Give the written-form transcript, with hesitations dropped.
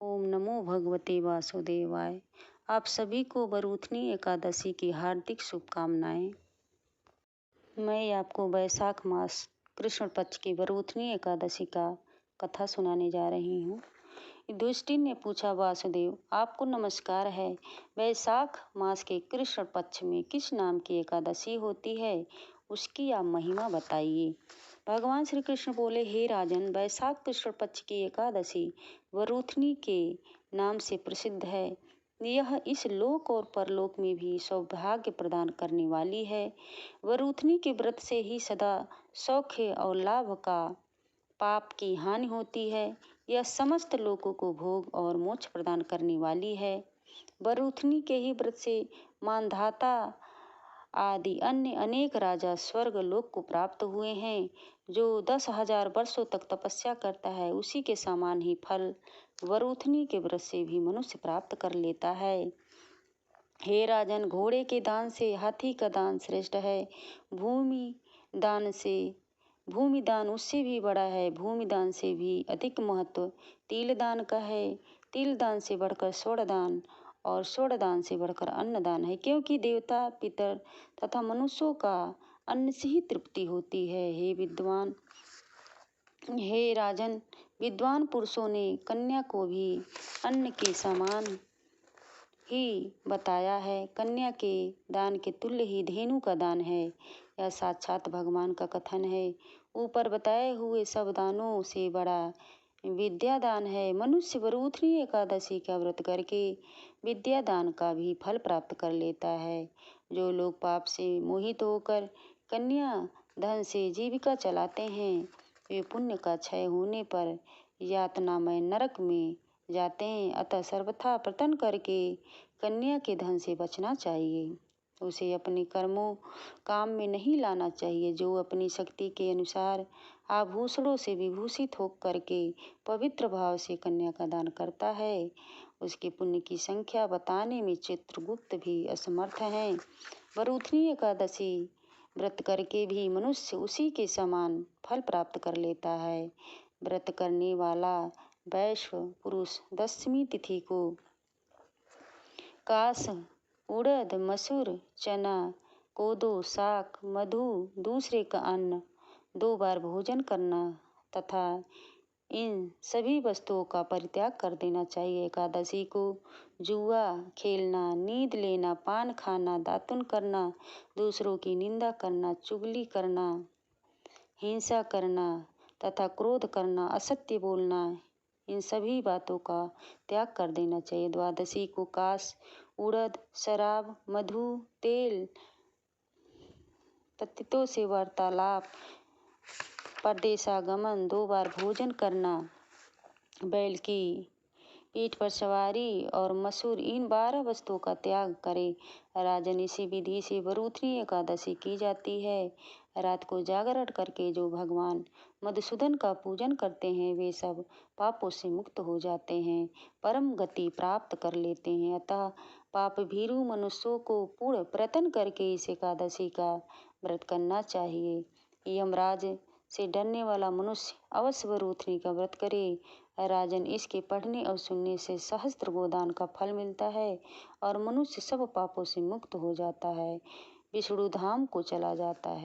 ओम नमो भगवते वासुदेवाय। आप सभी को वरूथनी एकादशी की हार्दिक शुभकामनाएं। मैं आपको वैशाख मास कृष्ण पक्ष की वरूथनी एकादशी का कथा सुनाने जा रही हूँ। युधिष्ठिर ने पूछा, वासुदेव आपको नमस्कार है। वैशाख मास के कृष्ण पक्ष में किस नाम की एकादशी होती है, उसकी आप महिमा बताइए। भगवान श्री कृष्ण बोले, हे राजन, वैशाख कृष्ण पक्ष की एकादशी वरूथनी के नाम से प्रसिद्ध है। यह इस लोक और परलोक में भी सौभाग्य प्रदान करने वाली है। वरूथनी के व्रत से ही सदा सौख्य और लाभ का, पाप की हानि होती है। यह समस्त लोगों को भोग और मोक्ष प्रदान करने वाली है। वरूथनी के ही व्रत से मानधाता आदि अन्य अनेक राजा स्वर्ग लोक को प्राप्त हुए हैं। जो 10,000 वर्षों तक तपस्या करता है, उसी के समान ही फल वरूथनी के व्रत से भी मनुष्य प्राप्त कर लेता है। हे राजन, घोड़े के दान से हाथी का दान श्रेष्ठ है। भूमि दान उससे भी बड़ा है। भूमि दान से भी अधिक महत्व तिल दान का है। तिल दान से बढ़कर स्वर्ण दान और स्वर्ण दान से बढ़कर अन्न दान है, क्योंकि देवता, पितर तथा मनुष्यों का अन्न से ही तृप्ति होती है। हे राजन, विद्वान पुरुषों ने कन्या को भी अन्न के समान ही बताया है। कन्या के दान के तुल्य ही धेनु का दान है। यह साक्षात भगवान का कथन है। ऊपर बताए हुए सब दानों से बड़ा विद्या दान है। मनुष्य वरूथनी एकादशी का व्रत करके विद्या दान का भी फल प्राप्त कर लेता है। जो लोग पाप से मोहित होकर कन्या धन से जीविका चलाते हैं, वे पुण्य का क्षय होने पर यातनामय नरक में जाते हैं। अतः सर्वथा प्रयत्न करके कन्या के धन से बचना चाहिए। उसे अपने कर्मों काम में नहीं लाना चाहिए। जो अपनी शक्ति के अनुसार आभूषणों से विभूषित होकर के पवित्र भाव से कन्या का दान करता है, उसके पुण्य की संख्या बताने में चित्रगुप्त भी असमर्थ हैं। वरूथनी एकादशी व्रत करके भी मनुष्य उसी के समान फल प्राप्त कर लेता है। व्रत करने वाला वैश्व पुरुष दशमी तिथि को काश, उड़द, मसूर, चना, कोदो, साग, मधु, दूसरे का अन्न 2 बार भोजन करना तथा इन सभी वस्तुओं का परित्याग कर देना चाहिए। एकादशी को जुआ खेलना, नींद लेना, पान खाना, दातुन करना, दूसरों की निंदा करना, चुगली करना, हिंसा करना तथा क्रोध करना, असत्य बोलना, इन सभी बातों का त्याग कर देना चाहिए। द्वादशी को काश, उड़द, शराब, मधु, तेल, पतितों से वार्तालाप, परदेशागमन, 2 बार भोजन करना, बैल की पीठ पर सवारी और मसूर, इन 12 वस्तुओं का त्याग करें। राजन, इसी विधि से वरूथनी एकादशी की जाती है। रात को जागरण करके जो भगवान मधुसूदन का पूजन करते हैं, वे सब पापों से मुक्त हो जाते हैं, परम गति प्राप्त कर लेते हैं। अतः पाप भीरु मनुष्यों को पूर्ण प्रयत्न करके इस एकादशी का व्रत करना चाहिए। यमराज से डरने वाला मनुष्य अवश्य वरूथनी का व्रत करे। राजन, इसके पढ़ने और सुनने से सहस्त्र गोदान का फल मिलता है और मनुष्य सब पापों से मुक्त हो जाता है, विष्णु धाम को चला जाता है।